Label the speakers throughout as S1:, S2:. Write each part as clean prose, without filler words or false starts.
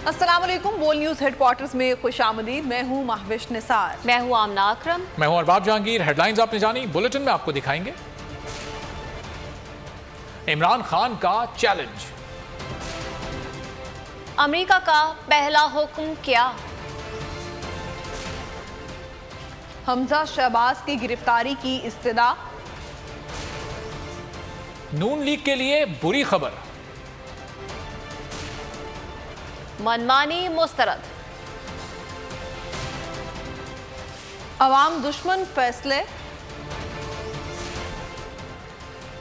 S1: अस्सलाम वालेकुम। बोल न्यूज़ हेडक्वार्टर्स में खुशामदीद। मैं हूँ महविश निसार।
S2: मैं हूँ आमना अकरम।
S3: मैं हूँ अरबाब जहांगीर। हेडलाइंस आपने जानी, बुलेटिन में आपको दिखाएंगे। इमरान खान का चैलेंज,
S2: अमेरिका का पहला हुक्म क्या,
S1: हमजा शहबाज की गिरफ्तारी की इस्तदा,
S3: नून लीग के लिए बुरी खबर,
S2: मनमानी मुस्तरद,
S1: अवाम दुश्मन फैसले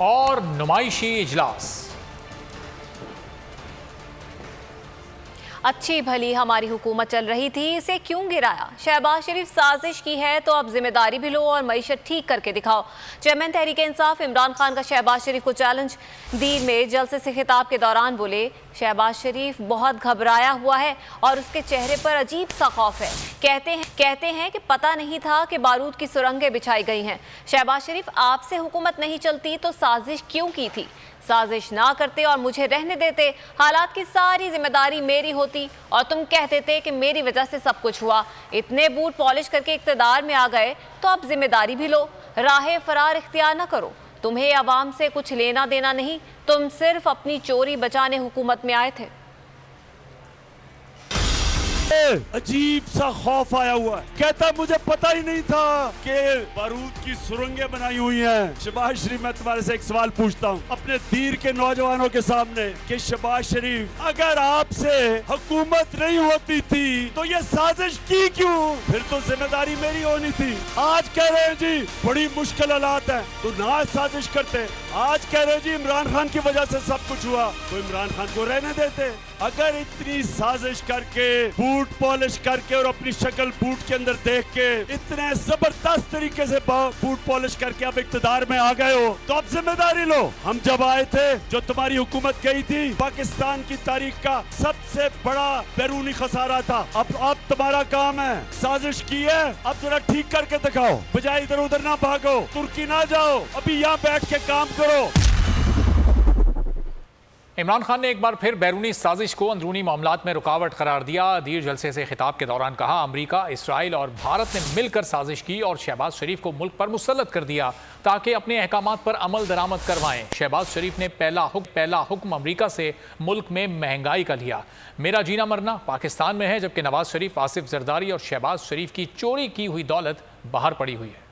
S3: और नुमाइशी इजलास।
S2: अच्छी भली हमारी हुकूमत चल रही थी, इसे क्यों गिराया। शहबाज शरीफ साजिश की है तो अब जिम्मेदारी भी लो और मईशत ठीक करके दिखाओ। चेयरमैन तहरीक इंसाफ इमरान खान का शहबाज शरीफ को चैलेंज। दीर में जलसे से खिताब के दौरान बोले, शहबाज शरीफ बहुत घबराया हुआ है और उसके चेहरे पर अजीब सा खौफ है। कहते हैं कि पता नहीं था कि बारूद की सुरंगें बिछाई गई हैं। शहबाज शरीफ, आपसे हुकूमत नहीं चलती तो साजिश क्यों की थी। साजिश ना करते और मुझे रहने देते, हालात की सारी जिम्मेदारी मेरी होती और तुम कहते थे कि मेरी वजह से सब कुछ हुआ। इतने बूट पॉलिश करके इक्तदार में आ गए तो अब जिम्मेदारी भी लो, राह फरार इख्तियार न करो। तुम्हें अवाम से कुछ लेना देना नहीं, तुम सिर्फ अपनी चोरी बचाने हुकूमत में आए थे।
S4: अजीब सा खौफ आया हुआ है। कहता मुझे पता ही नहीं था कि बारूद की सुरंगें बनाई हुई हैं। शहबाज शरीफ, मैं तुम्हारे से एक सवाल पूछता हूँ अपने दीर के नौजवानों के सामने कि शहबाज शरीफ, अगर आपसे हुकूमत नहीं होती थी तो ये साजिश की क्यों? फिर तो जिम्मेदारी मेरी होनी थी। आज कह रहे हैं जी बड़ी मुश्किल हालात है तो ना साजिश करते। आज कह रहे हैं जी इमरान खान की वजह से सब कुछ हुआ तो इमरान खान को रहने देते। अगर इतनी साजिश करके, बूट पॉलिश करके और अपनी शक्ल बूट के अंदर देख के इतने जबरदस्त तरीके से बूट पॉलिश करके अब इक्तदार में आ गए हो तो अब जिम्मेदारी लो। हम जब आए थे, जो तुम्हारी हुकूमत गई थी, पाकिस्तान की तारीख का सबसे बड़ा बैरूनी खसारा था। अब तुम्हारा काम है, साजिश की है, अब जरा ठीक करके दिखाओ, बजाय इधर उधर ना भागो, तुर्की ना जाओ, अभी यहाँ बैठ के काम करो।
S3: इमरान खान ने एक बार फिर बैरूनी साजिश को अंदरूनी मामलात में रुकावट करार दिया। दीर जलसे से खिताब के दौरान कहा, अमरीका, इसराइल और भारत ने मिलकर साजिश की और शहबाज शरीफ को मुल्क पर मुसल्लत कर दिया ताकि अपने अहकामात पर अमल दरामद करवाएं। शहबाज शरीफ ने पहला हुक्म अमरीका से मुल्क में महंगाई का लिया। मेरा जीना मरना पाकिस्तान में है, जबकि नवाज शरीफ, आसिफ जरदारी और शहबाज शरीफ की चोरी की हुई दौलत बाहर पड़ी हुई है।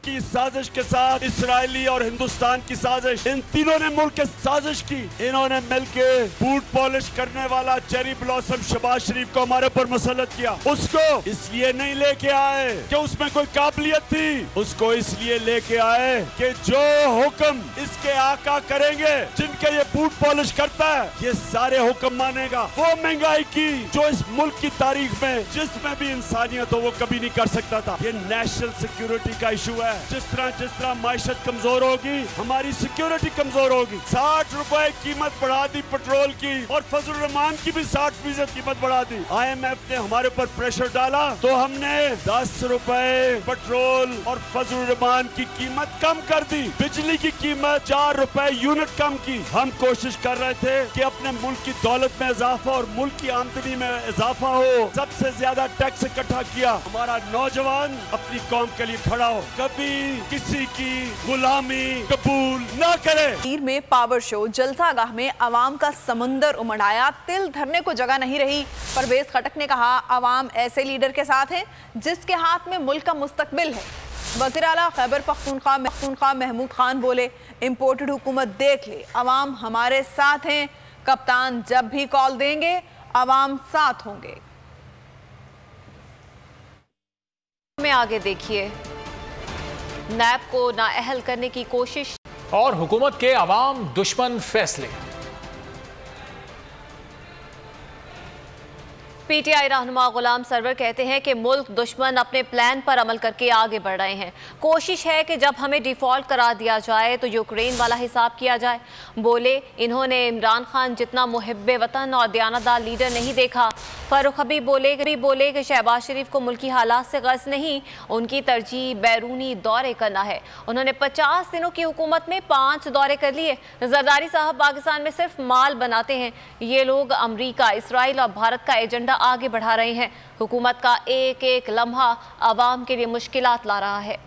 S4: की साजिश के साथ इसराइली और हिंदुस्तान की साजिश, इन तीनों ने मुल्क के साजिश की। इन्होंने मिलके बूट पॉलिश करने वाला चेरी ब्लॉसम शहबाज शरीफ को हमारे ऊपर मुसल्लत किया। उसको इसलिए नहीं लेके आए कि उसमें कोई काबिलियत थी, उसको इसलिए लेके आए कि जो हुक्म इसके आका करेंगे, जिनके ये बूट पॉलिश करता है, ये सारे हुक्म मानेगा। वो महंगाई की जो इस मुल्क की तारीख में जिसमें भी इंसानियत हो वो कभी नहीं कर सकता था। ये नेशनल सिक्योरिटी का इशू है। जिस तरह माइशत कमजोर होगी, हमारी सिक्योरिटी कमजोर होगी। 60 रुपए कीमत बढ़ा दी पेट्रोल की और फजल रहमान की भी 60% कीमत बढ़ा दी। IMF ने हमारे ऊपर प्रेशर डाला तो हमने 10 रुपए पेट्रोल और फजल रहमान की कीमत कम कर दी। बिजली की कीमत 4 रुपए यूनिट कम की। हम कोशिश कर रहे थे कि अपने मुल्क की दौलत में इजाफा और मुल्क की आमदनी में इजाफा हो। सबसे ज्यादा टैक्स इकट्ठा किया। हमारा नौजवान अपनी कौम के लिए खड़ा हो, कभी किसी की गुलामी कबूल ना करे।
S1: तीर में पावर शो, जलसागाह में अवाम का समुंदर उमड़ आया। तिल धरने को जगह नहीं रही। परवेज खटक ने कहा, अवाम ऐसे लीडर के साथ है जिसके हाथ में मुल्क का मुस्तकबिल है। वज़ीर आला खैबर पख्तूनख्वा महमूद खान बोले, इम्पोर्टेड हुकूमत देख ले, अवाम हमारे साथ हैं। कप्तान जब भी कॉल देंगे अवाम साथ होंगे।
S2: में आगे देखिए, नैब को नाअहल करने की कोशिश
S3: और हुकूमत के अवाम दुश्मन फैसले।
S2: पीटीआई रहनुमा गुलाम सरवर कहते हैं कि मुल्क दुश्मन अपने प्लान पर अमल करके आगे बढ़ रहे हैं। कोशिश है कि जब हमें डिफॉल्ट करार दिया जाए तो यूक्रेन वाला हिसाब किया जाए। बोले इन्होंने इमरान खान जितना मुहिब्बे वतन और दयानतदार लीडर नहीं देखा। फारूक हबीब बोले कि शहबाज शरीफ को मुल्की हालात से गर्ज नहीं, उनकी तरजीह बैरूनी दौरे करना है। उन्होंने 50 दिनों की हुकूमत में 5 दौरे कर लिए। जरदारी साहब पाकिस्तान में सिर्फ माल बनाते हैं। ये लोग अमरीका, इसराइल और भारत का एजेंडा आगे बढ़ा रहे हैं। हुकूमत का एक एक लम्हा आवाम के लिए मुश्किलात ला रहा है।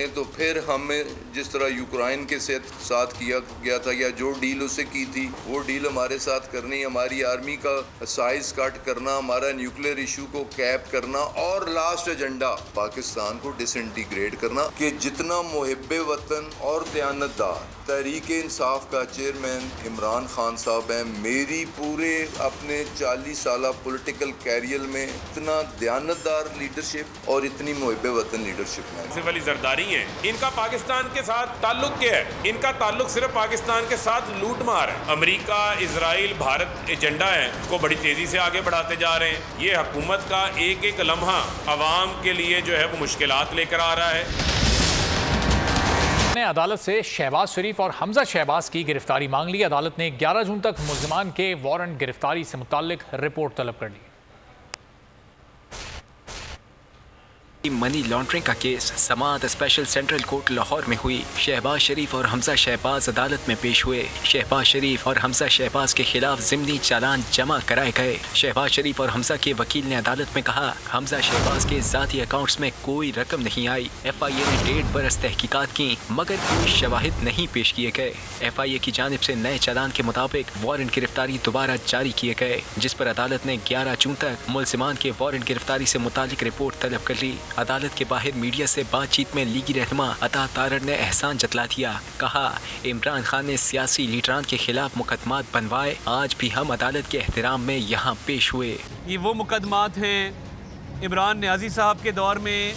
S5: तो फिर हमें जिस तरह यूक्रेन के साथ किया गया था या जो डील उससे की थी वो डील हमारे साथ करनी, हमारी आर्मी का साइज कट करना, हमारा न्यूक्लियर इशू को कैप करना और लास्ट एजेंडा पाकिस्तान को डिसइंटीग्रेट करना। कि जितना मुहिब्बे वतन और दयानतदार तहरीक इंसाफ का चेयरमैन इमरान खान साहब हैं, मेरी पूरे अपने 40 साल पॉलिटिकल कैरियर में इतना दयानतदार लीडरशिप और इतनी मुहिब्बे वतन लीडरशिप है।
S6: वाली जरदारी है, इनका पाकिस्तान के साथ ताल्लुक क्या है? इनका ताल्लुक सिर्फ पाकिस्तान के साथ लूट मार है। अमेरिका, इजराइल, भारत एजेंडा है को बड़ी तेजी से आगे बढ़ाते जा रहे हैं। ये हुकूमत का एक एक लम्हा अवाम के लिए जो है वो मुश्किलात लेकर आ रहा है।
S3: ने अदालत से शहबाज शरीफ और हमजा शहबाज की गिरफ्तारी मांग ली। अदालत ने 11 जून तक मुल्जिमान के वारंट गिरफ्तारी से मुताल्लिक रिपोर्ट तलब कर ली।
S7: मनी लॉन्ड्रिंग का केस समाअत स्पेशल सेंट्रल कोर्ट लाहौर में हुई। शहबाज शरीफ और हमजा शहबाज अदालत में पेश हुए। शहबाज शरीफ और हमजा शहबाज के खिलाफ ज़िमनी चालान जमा कराए गए। शहबाज शरीफ और हमजा के वकील ने अदालत में कहा, हमजा शहबाज के ज़ाती अकाउंट्स में कोई रकम नहीं आई। FIA ने 1.5 बरस तहकीकात की मगर कोई शवाहिद नहीं पेश किए गए। FIA की जानिब से नए चालान के मुताबिक वारंट गिरफ्तारी दोबारा जारी किए गए, जिस पर अदालत ने 11 जून तक मुल्जिमान के वारंट गिरफ्तारी से मुतालिक रिपोर्ट तलब कर ली। अदालत के बाहर मीडिया से बातचीत में लीगी रहनुमा अता तारड़ ने एहसान जतला दिया। कहा, इमरान खान ने सियासी लीडरान के खिलाफ मुकदमात बनवाए, आज भी हम अदालत के एहतराम में यहाँ पेश हुए।
S8: ये वो मुकदमात हैं इमरान न्याजी साहब के दौर में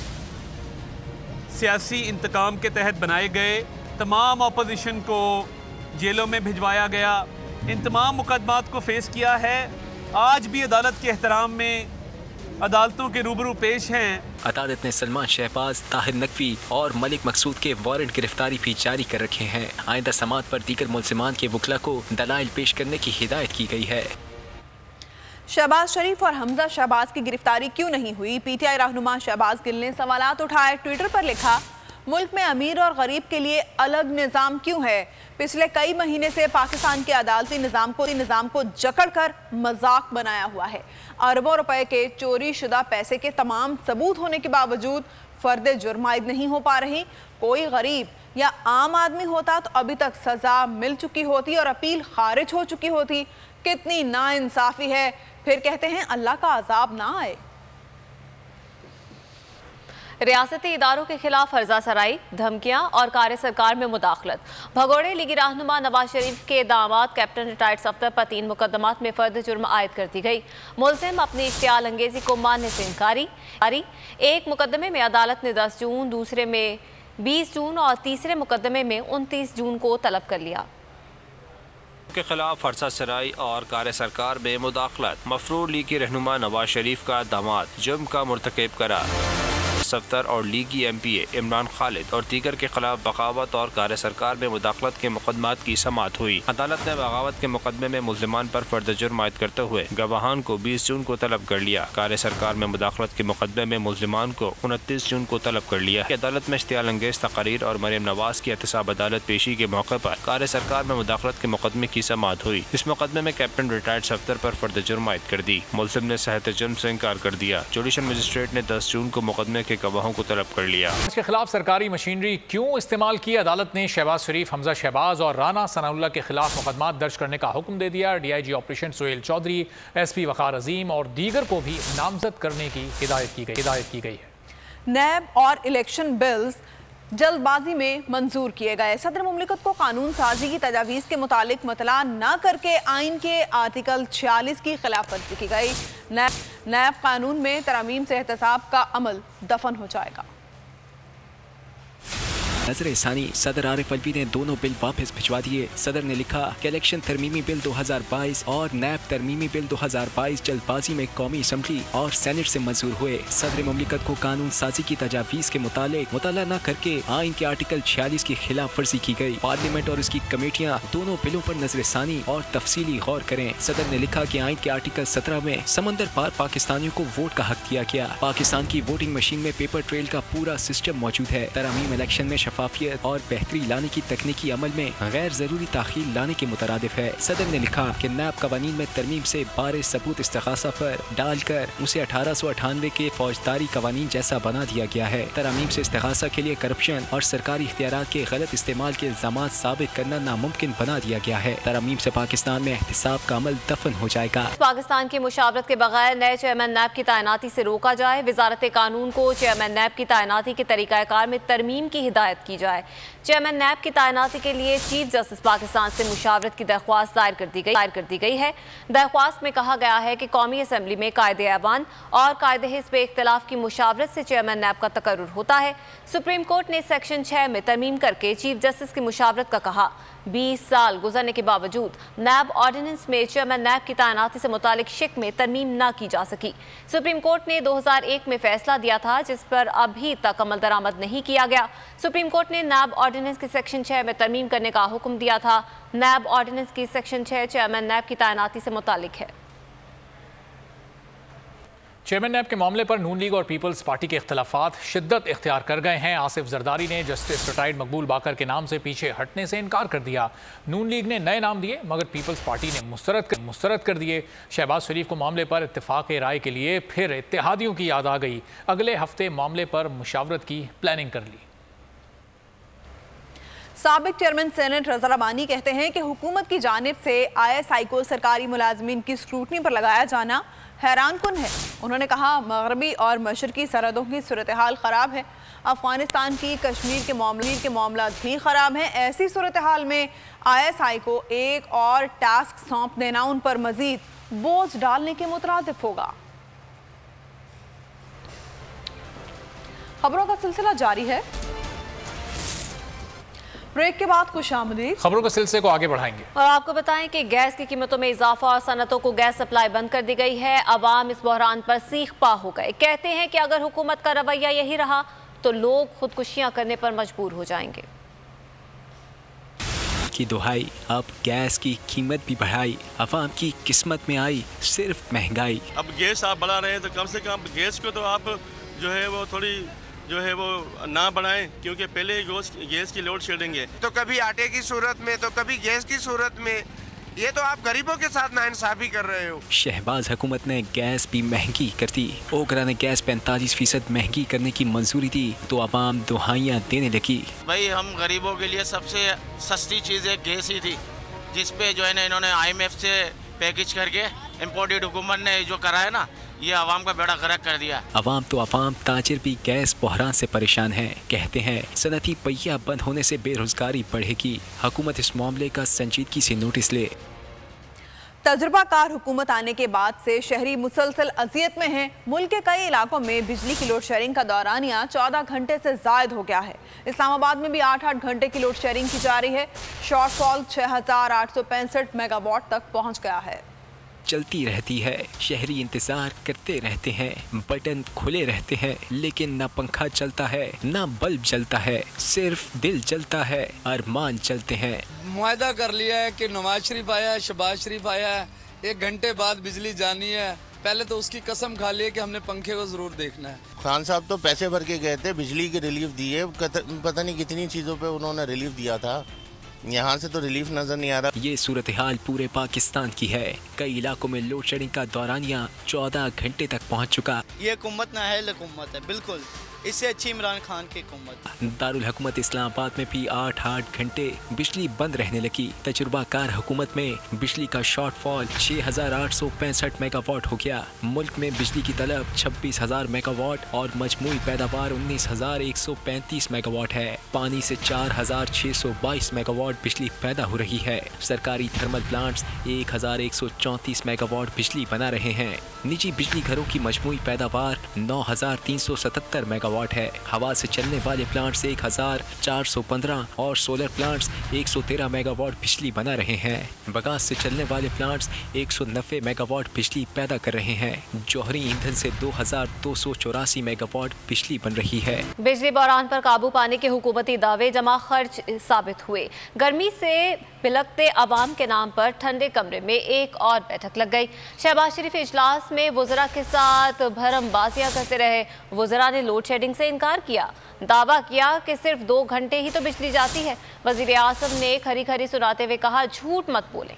S8: सियासी इंतकाम के तहत बनाए गए। तमाम अपोजिशन को जेलों में भिजवाया गया। इन तमाम मुकदमात को फेस किया है। आज भी अदालत के एहतराम में अदालतों के रूबरू पेश हैं।
S7: अदालत ने सलमान शहबाज, ताहिर नकवी और मलिक मकसूद के वारंट गिरफ्तारी भी जारी कर रखे हैं। आइंदा समाअत पर दीगर मुल्जिमान के वकला को दलाइल पेश करने की हिदायत की गई है।
S1: शहबाज शरीफ और हमजा शहबाज की गिरफ्तारी क्यों नहीं हुई? PTI रहनुमा शहबाज गिल ने सवालात उठाए। ट्विटर पर लिखा, मुल्क में अमीर और गरीब के लिए अलग निज़ाम क्यों है? पिछले कई महीने से पाकिस्तान के अदालती निज़ाम को जकड़कर मजाक बनाया हुआ है। अरबों रुपए के चोरी शुदा पैसे के तमाम सबूत होने के बावजूद फर्द जुर्म आयद नहीं हो पा रही। कोई गरीब या आम आदमी होता तो अभी तक सज़ा मिल चुकी होती और अपील खारिज हो चुकी होती। कितनी नाइंसाफ़ी है। फिर कहते हैं अल्लाह का अजाब ना आए।
S2: रियासती इदारों के खिलाफ फर्जा सराई, धमकियां और कार्य सरकार में मुदाखलत। भगोड़े लीगी रहनुमा नवाज शरीफ के दामाद कैप्टन रिटायर्ड सफ्तर पर 3 मुकदमात में फर्द जुर्म आयद कर दी गई। मुलजिम अपनी इश्तियाल अंगेजी को मानने से इनकारी। एक मुकदमे में अदालत ने 10 जून, दूसरे में 20 जून और तीसरे मुकदमे में 29 जून को तलब कर लिया।
S9: के खिलाफ फर्जा सराई और कार्य सरकार में मुदाखलत। मफरूर लीगी रहनुमा नवाज शरीफ का दामाद जुर्म का मुर्तकब करार। सफ्तर और लीगी MPA इमरान खालिद और दीगर के खिलाफ बगावत और कार्य सरकार में मुदाखलत के मुकदमात की समाअत हुई। अदालत ने बगावत के मुकदमे में मुल्जिमान पर फर्द जुर्म आयद करते हुए गवाहान को 20 जून को तलब कर लिया। कार्य सरकार में मुदाखलत के मुकदमे में मुल्जिमान को 29 जून को तलब कर लिया। अदालत में इश्तियाल अंगेज तकारीर और मरियम नवाज की एहतसाब अदालत पेशी के मौके पर कार्य सरकार में मुदाखलत के मुकदमे की समाअत हुई। इस मुकदमे में कैप्टन रिटायर्ड सफ्तर पर फर्द जुर्म आयद कर दी। मुल्जिम ने सहत जुर्म से इनकार कर दिया। जुडिशल मजिस्ट्रेट ने 10 जून को मुकदमे के गवाहों को तलब कर लिया।
S3: इसके खिलाफ सरकारी मशीनरी क्यों इस्तेमाल की? अदालत ने शहबाज शरीफ, हमजा शहबाज और राना सनाउल्लाह के खिलाफ मुकदमात दर्ज करने का हुक्म दे दिया। DIG operation Suhail Chaudhary, SP Waqar Azeem और दीगर को भी नामजद करने की हिदायत की गई है। नैब और इलेक्शन बिल्स जल्दबाजी में मंजूर किए गए। सदर मुमलिकत को कानून साजी की तजावीज़ के मुतालिक मतला न करके आइन के आर्टिकल 46 की खिलाफ वर्जी की गई। नैब कानून में तरमीम से एहतसाब का अमल दफन हो जाएगा।
S7: नजर सानी सदर आरिफ अलवी ने दोनों बिल वापस भिजवा दिए। सदर ने लिखा कि इलेक्शन तरमीमी बिल 2022 और नैब तरमीमी बिल 2022 जल्दबाजी में कौमी असम्बली और सेनेट से मंजूर हुए। सदर मुमलिकत को कानून साजी की तजावीज़ के मुतालिक मुताला न करके आइन के आर्टिकल 46 की खिलाफ वर्जी की गई। पार्लियामेंट और उसकी कमेटियाँ दोनों बिलों पर नजर सानी और तफसीली गौर करें। सदर ने लिखा कि आइन के आर्टिकल 17 में समंदर पार पाकिस्तानियों को वोट का हक दिया गया। पाकिस्तान की वोटिंग मशीन में पेपर ट्रेल का पूरा सिस्टम मौजूद है। तरमीम इलेक्शन में शफाफियत और बेहतरी लाने की तकनीकी अमल में गैर जरूरी ताखीर लाने के मुतरादिफ है। सदर ने लिखा कि नैब कवानीन में तरमीम से 12 सबूत इस्तिगासा पर डालकर उसे 1898 के फौजदारी कवानीन जैसा बना दिया गया है। तरमीम से इस्तिगासा के लिए करप्शन और सरकारी इख्तियारात के गलत इस्तेमाल के इल्जामात साबित करना नामुमकिन बना दिया गया है। तरमीम से पाकिस्तान में एहतिसाब का अमल दफन हो जाएगा।
S2: पाकिस्तान की मुशावरत के बगैर नए चेयरमैन नैब की तैनाती से रोका जाए। वजारत कानून को चेयरमैन नैब की तैनाती के तरीकाकार में तरमीम की हिदायत की जाए। चेयरमैन नैब की तैनाती के लिए चीफ जस्टिस पाकिस्तान से मुशावरत की दरख्वास्त दायर कर दी गई है। दरख्वास्त में कहा गया है कि कौमी असम्बली में कायदे ऐवान और कायदे हिस्ब पे इख्तिलाफ की मुशावरत से चेयरमैन नैब का तकर्रुर होता है। सुप्रीम कोर्ट ने सेक्शन 6 में तरमीम करके चीफ जस्टिस की मुशावरत का कहा। 20 साल गुजरने के बावजूद नैब ऑर्डिनेंस में चेयरमैन नैब की तैनाती से मुतालिक शिक में तरमीम न की जा सकी। सुप्रीम कोर्ट ने 2001 में फैसला दिया था जिस पर अभी तक अमल दरामद नहीं किया गया। सुप्रीम कोर्ट ने नैब ऑर्डिनेंस की सेक्शन 6 में तरमीम करने का हुक्म दिया था। नैब ऑर्डिनेंस की सेक्शन 6 चेयरमैन नैब की तैनाती से मुतालिक है।
S3: चेयरमैन नैब के मामले पर नून लीग और पीपल्स पार्टी के इख्तलाफात शिद्दत इख्तियार कर गए हैं। आसिफ जरदारी ने जस्टिस रिटायर्ड मकबूल बाकर के नाम से पीछे हटने से इनकार कर दिया। नून लीग ने नए नाम दिए मगर पीपल्स पार्टी ने मुस्तरद कर दिए। शहबाज शरीफ को मामले पर इत्तेफाक राय के लिए फिर इत्तेहादियों की याद आ गई। अगले हफ्ते मामले पर मुशावरत की प्लानिंग कर ली।
S1: साबिक चेयरमैन सेनेट रज़ा रबानी कहते हैं कि हुकूमत की जानिब से ISI को सरकारी मुलाजमीन की स्क्रूटनी पर लगाया जाना हैरान कुन है। उन्होंने कहा मगरबी और मशरकी सरहदों की सूरत हाल ख़राब है। अफगानिस्तान की कश्मीर के मामला भी ख़राब हैं। ऐसी सूरत हाल में ISI को एक और टास्क सौंप देना उन पर मज़ीद बोझ डालने के मुतरादिफ होगा। खबरों का सिलसिला जारी है। ब्रेक के बाद खुशामदीद।
S3: खबरों के सिलसिले को आगे बढ़ाएंगे
S2: और आपको बताएं कि गैस की कीमतों में इजाफा और सनतों को गैस सप्लाई बंद कर दी गई है। अवाम इस बहरान पर सीख पा हो गए। कहते हैं कि अगर हुकूमत का रवैया यही रहा तो लोग खुदकुशियां करने पर मजबूर हो जाएंगे।
S7: की दुहाई, अब गैस की कीमत भी बढ़ाई, अवाम की किस्मत में आई सिर्फ महंगाई।
S4: अब गैस आप बढ़ा रहे हैं तो कम से कम गैस को तो आप जो है वो थोड़ी ना बढ़ाएं, क्योंकि पहले गैस की लोड शेडिंग है।
S10: तो कभी आटे की सूरत में तो कभी गैस की सूरत में, ये तो आप गरीबों के साथ नाइंसाफी कर रहे हो।
S7: शहबाज हुकूमत ने गैस भी महंगी कर दी। ओकरा ने गैस 45% महंगी करने की मंजूरी दी तो अवाम दुहाइयाँ देने लगी।
S11: भाई हम गरीबों के लिए सबसे सस्ती चीज़ एक गैस ही थी, जिसपे जो है ना इन्होंने IMF से पैकेज करके इम्पोर्टेड हुकूमत ने जो करा है ना, ये आवाम का बेड़ा गर्क कर दिया।
S7: अवाम तो अवाम, ताजिर भी गैस बहरान से परेशान हैं। कहते हैं सनती पहिया बंद होने से बेरोजगारी बढ़ेगी। हुकूमत इस मामले का संजीदगी से नोटिस ले।
S1: तजुर्बाकार हुकूमत आने के बाद से शहरी मुसलसल अजियत में हैं। मुल्क के कई इलाकों में बिजली की लोड शेयरिंग का दौरानिया 14 घंटे से जायद हो गया है। इस्लामाबाद में भी 8-8 घंटे की लोड शेयरिंग की जा रही है। शॉर्टफॉल 6865 मेगावाट तक पहुँच गया है।
S7: चलती रहती है, शहरी इंतजार करते रहते हैं, बटन खुले रहते हैं, लेकिन ना पंखा चलता है ना बल्ब जलता है, सिर्फ दिल जलता है, अरमान चलते हैं।
S12: मुआहदा कर लिया है कि नवाज शरीफ आया है, शहबाज शरीफ आया है, 1 घंटे बाद बिजली जानी है। पहले तो उसकी कसम खा ली है कि हमने पंखे को जरूर देखना है।
S13: खान साहब तो पैसे भर के गए थे, बिजली की रिलीफ दी है, पता नहीं कितनी चीज़ों पे उन्होंने रिलीफ दिया था। यहाँ से तो रिलीफ नजर नहीं आ रहा।
S7: ये सूरत हाल पूरे पाकिस्तान की है। कई इलाकों में लोड शेडिंग का दौरानिया 14 घंटे तक पहुँच चुका।
S14: ये हुकूमत नाअहल हुकूमत है, बिल्कुल इससे अच्छी इमरान खान की हुकूमत।
S7: दारुल हुकूमत इस्लामाबाद में भी 8-8 घंटे बिजली बंद रहने लगी। तजुर्बाकार हुकूमत में बिजली का शॉर्टफॉल 6865 मेगावाट हो गया। मुल्क में बिजली की तलब 26,000 मेगावाट और मजमूई पैदावार 19,135 मेगावाट है। पानी से 4,622 मेगावाट बिजली पैदा हो रही है। सरकारी थर्मल प्लांट्स 1,134 मेगावाट बिजली बना रहे हैं। निजी बिजली घरों की मजमूई पैदावार 9,377 मेगावाट मेगावाट है। हवा से चलने वाले प्लांट्स 1415 और सोलर प्लांट्स 113 मेगावाट बिजली बना रहे हैं। बगास से चलने वाले प्लांट्स 190 मेगावाट बिजली पैदा कर रहे हैं। जौहरी ईंधन से 2284 मेगावाट बिजली बन रही है।
S2: बिजली बहरान पर काबू पाने के हुकूमती दावे जमा खर्च साबित हुए। गर्मी से बिलखते अवाम के नाम पर ठंडे कमरे में एक और बैठक लग गई। शहबाज शरीफ इजलास में वज़रा के साथ भरमबाजियां करते रहे। वज़रा ने लोड शेडिंग से इनकार किया, दावा किया कि सिर्फ 2 घंटे ही तो बिजली जाती है। वज़ीर आज़म ने खरी खरी सुनाते हुए कहा, झूठ मत बोलें।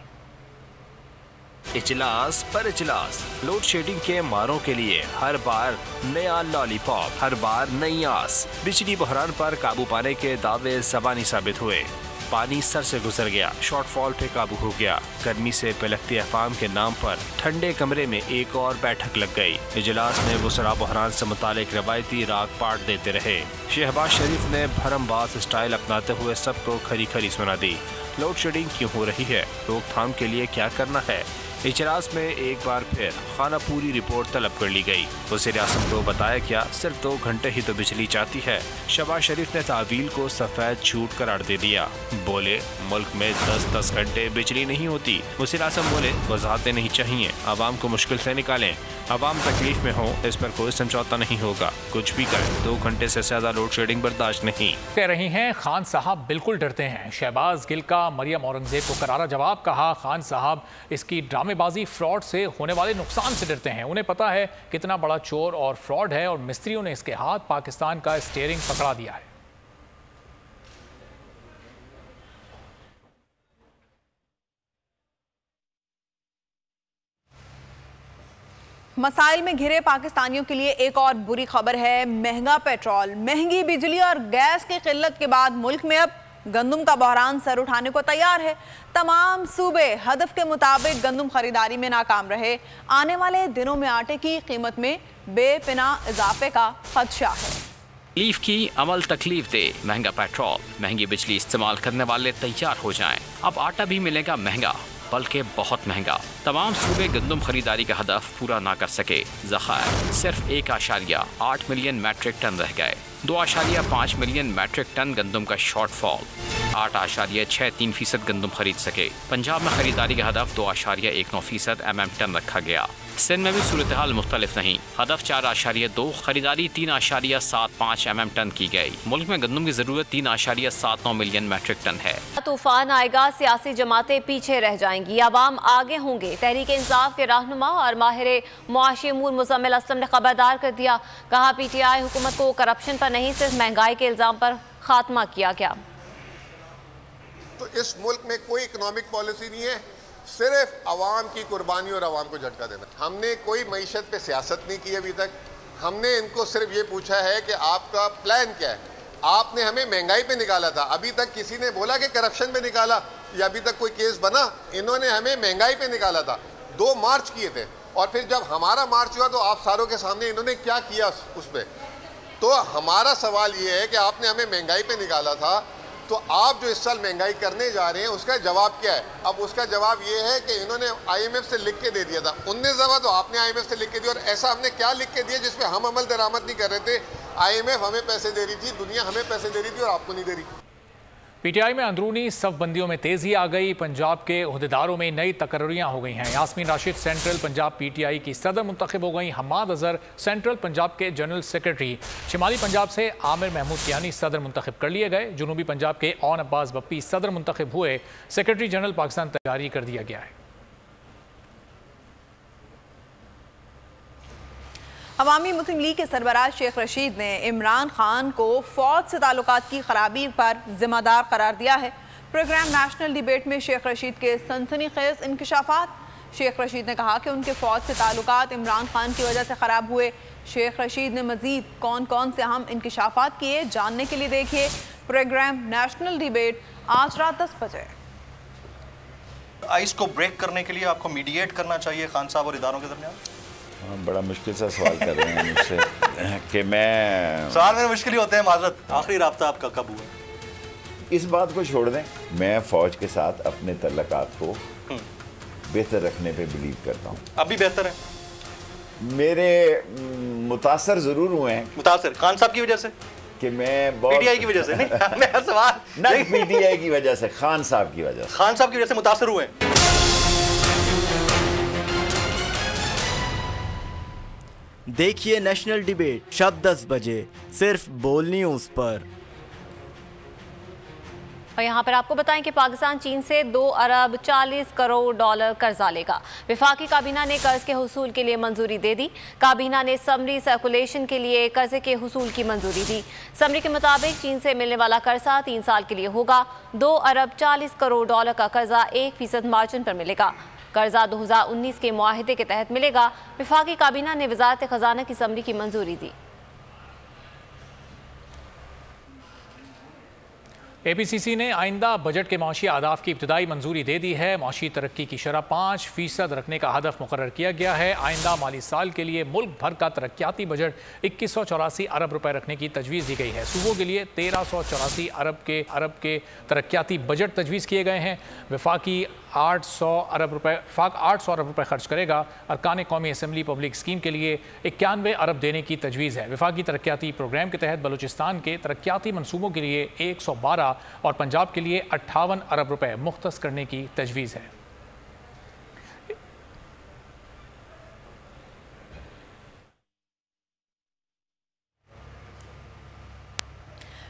S9: इजलास पर इजलास, लोड शेडिंग के मारों के लिए हर बार नया लॉलीपॉप, हर बार नई आस। बिजली बहरान पर काबू पाने के दावे ज़बानी साबित हुए। पानी सर से गुजर गया, शॉर्टफॉल पे काबू हो गया। गर्मी से बिलखते अफवाम के नाम पर ठंडे कमरे में एक और बैठक लग गई। इजलास में वज़रा बहरान से मुतालिक रवायती राग पाट देते रहे। शहबाज शरीफ ने भरमबाज स्टाइल अपनाते हुए सबको खरी खरी सुना दी। लोड शेडिंग क्यों हो रही है, रोकथाम के लिए क्या करना है। इजलास में एक बार फिर खाना पूरी रिपोर्ट तलब कर ली गई। वज़ीर आज़म को बताया क्या, सिर्फ 2 घंटे ही तो बिजली जाती है। शहबाज शरीफ ने तावील को सफ़ेद झूठ करार दे दिया। बोले मुल्क में 10-10 घंटे बिजली नहीं होती। वज़ीर आज़म बोले वजाहतें नहीं चाहिए, आवाम को मुश्किल से निकालें। आवाम तकलीफ में हो, इस पर कोई समझौता नहीं होगा। कुछ भी करें, 2 घंटे से ज़्यादा लोड शेडिंग बर्दाश्त नहीं।
S3: कह रही हैं खान साहब बिल्कुल डरते हैं। शहबाज गिल का मरियम औरंगजेब को करारा जवाब। कहा, खान साहब इसकी ड्रामेबाजी फ्रॉड से होने वाले नुकसान से डरते हैं। उन्हें पता है कितना बड़ा चोर और फ्रॉड है और मिस्त्रियों ने इसके हाथ पाकिस्तान का स्टीयरिंग पकड़ा दिया है।
S1: मसाइल में घिरे पाकिस्तानियों के लिए एक और बुरी खबर है। महंगा पेट्रोल, महंगी बिजली और गैस की किल्लत के बाद मुल्क में अब गंदम का बहरान सर उठाने को तैयार है। तमाम सूबे हदफ के मुताबिक गंदम खरीदारी में नाकाम रहे। आने वाले दिनों में आटे की कीमत में बेपना इजाफे का खदशा है।
S15: तकलीफ की अमल तकलीफ दे। महंगा पेट्रोल, महंगी बिजली इस्तेमाल करने वाले तैयार हो जाएं। अब आटा भी मिलेगा महंगा, बल्कि बहुत महंगा। तमाम सूबे गंदम खरीदारी का हदफ पूरा ना कर सके। ज़खायर सिर्फ 1.8 मिलियन मैट्रिक टन रह गए। 2.5 मिलियन मैट्रिक टन गंदम का शॉर्टफॉल। 8.63% गंदम खरीद सके। पंजाब में खरीदारी का हदफ 2.19% mm टन रखा गया। सिंध में भी सूरत हाल मुख्तलिफ नहीं। हदफ 4.2, खरीदारी 3.75 mm टन की गई। मुल्क में गंदम की जरूरत 3.79 मिलियन मैट्रिक टन है।
S2: तूफान आएगा, सियासी जमातें पीछे रह जाएंगी, अवाम आगे होंगे। तहरीक इंसाफ के रहनुमा और माहिर मुआशी अमूर मुज़म्मिल असलम ने खबरदार कर दिया। कहा, PTI हुकूमत को करप्शन पर नहीं, सिर्फ महंगाई के इल्जाम पर खात्मा किया गया।
S16: तो इस मुल्क में कोई इकोनॉमिक पॉलिसी नहीं है, सिर्फ अवाम की कुर्बानी और अवाम को झटका देना। हमने कोई मईशत पे सियासत नहीं की अभी तक। हमने इनको सिर्फ ये पूछा है कि आपका प्लान क्या है। आपने हमें महंगाई पे निकाला था, अभी तक किसी ने बोला कि करप्शन पे निकाला या अभी तक कोई केस बना? इन्होंने हमें महंगाई पे निकाला था। 2 मार्च किए थे और फिर जब हमारा मार्च हुआ तो आप सारों के सामने इन्होंने क्या किया उस पर। तो हमारा सवाल ये है कि आपने हमें महंगाई पे निकाला था, तो आप जो इस साल महंगाई करने जा रहे हैं उसका जवाब क्या है? अब उसका जवाब ये है कि इन्होंने IMF से लिख के दे दिया था 19 दफ़ा, तो आपने IMF से लिख के दिया। और ऐसा हमने क्या लिख के दिया जिसपे हम अमल दरामद नहीं कर रहे थे? IMF हमें पैसे दे रही थी, दुनिया हमें पैसे दे रही थी और आपको नहीं दे रही।
S3: PTI में अंदरूनी सफ़बंदियों में तेज़ी आ गई। पंजाब के ओहदेदारों में नई तकर्रियाँ हो गई हैं। यास्मीन राशिद सेंट्रल पंजाब PTI की सदर मुंतखब हो गई। हम्माद अजहर सेंट्रल पंजाब के जनरल सेक्रेटरी। शिमाली पंजाब से आमिर महमूद कियानी सदर मुंतखब कर लिए गए। जनूबी पंजाब के ओन अब्बास बप्पी सदर मुंतखब हुए। सेक्रेटरी जनरल पाकिस्तान जारी कर दिया गया है।
S1: अवामी मुस्लिम लीग के सरबराह शेख रशीद ने इमरान खान को फौज से ताल्लुकात की खराबी पर जिम्मेदार करार दिया है। प्रोग्राम नेशनल डिबेट में शेख रशीद के सनसनीखेज इंकशाफात। शेख रशीद ने कहा कि उनके फौज से ताल्लुकात इमरान खान की वजह से ख़राब हुए। शेख रशीद ने मजीद कौन कौन से अहम इंकशाफात किए, जानने के लिए देखिए प्रोग्राम नेशनल डिबेट आज रात 10 बजे।
S17: आइस को ब्रेक करने के लिए आपको मीडिएट करना चाहिए खान साहब और इदारों के दरमियान।
S18: बड़ा मुश्किल सा सवाल कर रहे हैं मुझसे कि मैं
S17: सवाल मेरे मुश्किल ही होते हैं। माजरत, आखिरी राब्ता आपका कब हुआ?
S18: इस बात को छोड़ दें, मैं फ़ौज के साथ अपने तल्लुकात को बेहतर रखने पे बिलीव करता हूँ।
S17: अब भी बेहतर है?
S18: मेरे मुतासर जरूर हुए हैं।
S17: मुतासर खान साहब की वजह से
S18: कि मैं
S17: पीटीआई की वजह से नहीं मैं सवाल
S18: नहीं पीटीआई की वजह से, खान साहब की वजह से,
S17: खान साहब की वजह से मुतासर हुए।
S19: देखिए नेशनल डिबेट शब 10 बजे सिर्फ बोल न्यूज़ पर।
S2: और यहाँ पर आपको बताएं कि पाकिस्तान चीन से 2 अरब 40 करोड़ डॉलर कर्जा लेगा। वफाकी काबीना ने कर्ज के हुसूल के लिए मंजूरी दे दी। काबीना ने समरी सर्कुलेशन के लिए कर्जे के हुसूल की मंजूरी दी। समरी के मुताबिक चीन से मिलने वाला कर्जा 3 साल के लिए होगा। 2 अरब 40 करोड़ डॉलर का कर्जा 1% मार्जिन पर मिलेगा। कर्जा 2019 के मुआहिदे के तहत मिलेगा। वफाकी काबीना ने वजारत खजाना की समरी की मंजूरी दी।
S3: APCC ने आइंदा बजट के माशी आहदाफ की इब्तदाई मंजूरी दे दी है। माशी तरक्की की शरह 5% रखने का हदफ मुकर्रर किया गया है। आइंदा माली साल के लिए मुल्क भर का तरक्याती बजट 2184 अरब रुपए रखने की तजवीज़ दी गई है। सूबों के लिए 1384 अरब के तरक्याती बजट तजवीज़ किए गए हैं। वफाकी 800 अरब रुपए खर्च करेगा। अरकान कौमी असम्बली पब्लिक स्कीम के लिए 91 अरब देने की तजवीज़ है। वफाकी तरक्याती प्रोग्राम के तहत बलूचिस्तान के तरक्याती मनसूबों के लिए 112 और पंजाब के लिए 58 अरब रुपए मुख्तस करने की तजवीज़ है।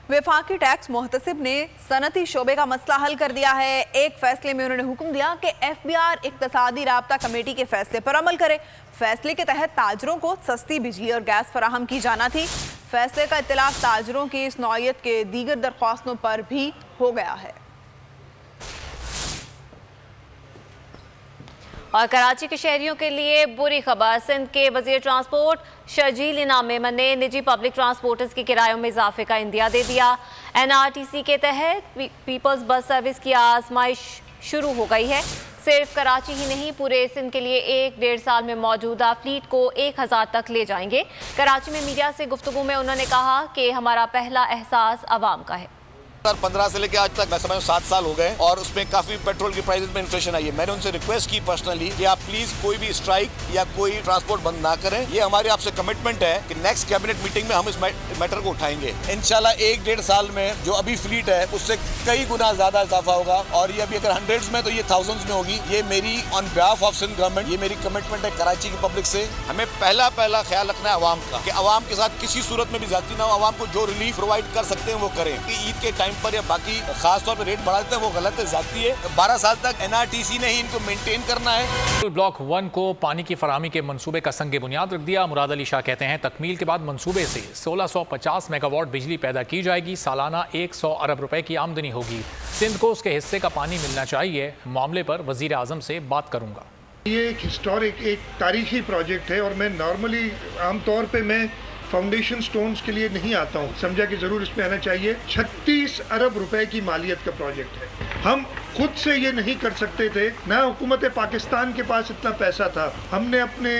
S1: वफाकी टैक्स मुहतसिब ने सनती शोबे का मसला हल कर दिया है। एक फैसले में उन्होंने हुक्म दिया कि FBR इक्तसादी राब्ता कमेटी के फैसले पर अमल करे। फैसले के तहत ताजरों को सस्ती बिजली और गैस फराहम की जाना थी। फैसले का इत्तलाक ताजरों की इस नौयत के दीगर दरख्वास्तों पर भी हो गया है।
S2: और कराची के शहरियों के लिए बुरी खबर। सिंध के वजीर ट्रांसपोर्ट शर्जील इनाम मेमन ने निजी पब्लिक ट्रांसपोर्टर्स के किरायों में इजाफे का इंदिया दे दिया। NRTC के तहत पीपल्स बस सर्विस की आजमाइश शुरू हो गई है। सिर्फ कराची ही नहीं, पूरे सिंध के लिए 1-1.5 साल में मौजूदा फ्लीट को 1000 तक ले जाएंगे। कराची में मीडिया से गुफ्तगू में उन्होंने कहा कि हमारा पहला एहसास अवाम का है।
S20: 2015 से लेकर आज तक मैं समझ 7 साल हो गए और उसमें काफी पेट्रोल की प्राइसेस में इन्फ्लेशन आई है। मैंने उनसे रिक्वेस्ट की पर्सनली कि आप प्लीज कोई भी स्ट्राइक या कोई ट्रांसपोर्ट बंद ना करें। ये हमारी आपसे कमिटमेंट है कि नेक्स्ट कैबिनेट मीटिंग में हम इस मैटर को उठाएंगे। इंशाल्लाह 1-1.5 साल में जो अभी फ्लीट है उससे कई गुना ज्यादा इजाफा होगा और ये अभी अगर हंड्रेड्स में तो ये थाउजेंड्स में होगी। ये मेरी on behalf of Sindh government ये मेरी कमिटमेंट है कराची की पब्लिक से। हमें पहला ख्याल रखना है अवाम का कि अवाम के साथ किसी सूरत में भी ज्यादती ना हो। अवाम को जो रिलीफ प्रोवाइड कर सकते हैं वो करें। ईद के टाइम पर या बाकी खास तौर पर रेट बढ़ा देते हैं वो गलत है, जाती है। 12 साल तक NRTC ने ही इनको मेंटेन करना है।
S3: ब्लॉक 1 को पानी की फराहमी के मंसूबे का संग बुनियाद रख दिया। मुराद अली शाह कहते हैं तकमील के बाद मंसूबे से 1650 मेगावाट बिजली पैदा की जाएगी। सालाना 100 अरब रुपए की आमदनी होगी। सिंध को उसके हिस्से का पानी मिलना चाहिए। मामले पर वजीर आजम से बात करूंगा।
S21: ये एक हिस्टोरिक एक तारीखी प्रोजेक्ट है और मैं नॉर्मली आमतौर पे मैं फाउंडेशन स्टोन्स के लिए नहीं आता हूँ। समझा कि ज़रूर इसमें आना चाहिए। 36 अरब रुपए की मालियत का प्रोजेक्ट है। हम खुद से ये नहीं कर सकते थे, ना हुकूमत पाकिस्तान के पास इतना पैसा था। हमने अपने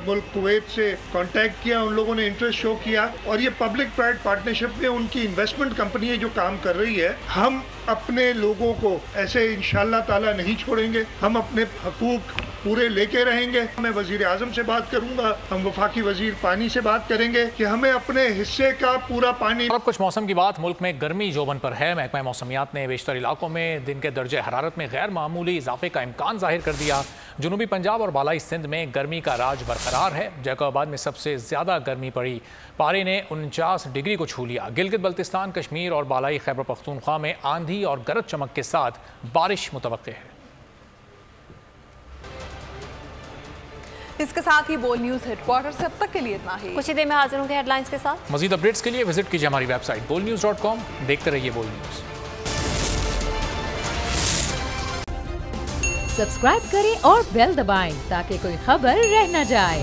S21: मुल्क कुवैत से कांटेक्ट किया, उन लोगों ने इंटरेस्ट शो किया और ये पब्लिक प्राइवेट पार्टनरशिप में उनकी इन्वेस्टमेंट कंपनी है जो काम कर रही है। हम अपने लोगों को ऐसे इंशाअल्लाह ताला नहीं छोड़ेंगे। हम अपने हकूक पूरे लेके रहेंगे। मैं वजीर आजम से बात करूंगा, हम वफाकी वजीर पानी से बात करेंगे कि हमें अपने हिस्से का पूरा पानी।
S3: और अब कुछ मौसम की बात। मुल्क में गर्मी जोबन पर है। महकमा मौसमियात ने बेशतर इलाकों में दिन के दर्जे हरारत में गैर मामूली इजाफे का इम्कान जाहिर कर दिया। जनूबी पंजाब और बालाई सिंध में गर्मी का राज बरकरार है। जैकोबाद में सबसे ज्यादा गर्मी पड़ी। पारे ने 49 डिग्री को छू लिया। गिलगित बल्तिस्तान, कश्मीर और बालाई खैबर पख्तूनख्वा में आंधी और गरज चमक के साथ बारिश मुतवक्के है।
S1: इसके साथ ही बोल न्यूज हेडक्वार्टर से अब तक के लिए इतना ही।
S2: कुछ ही देर में हाजिर होंगे हेडलाइंस के साथ।
S3: मजीद अपडेट्स के लिए विजिट कीजिए हमारी वेबसाइट bolnews.com। देखते रहिए बोल न्यूज।
S22: सब्सक्राइब करें और बेल दबाएं ताकि कोई खबर रह न जाए।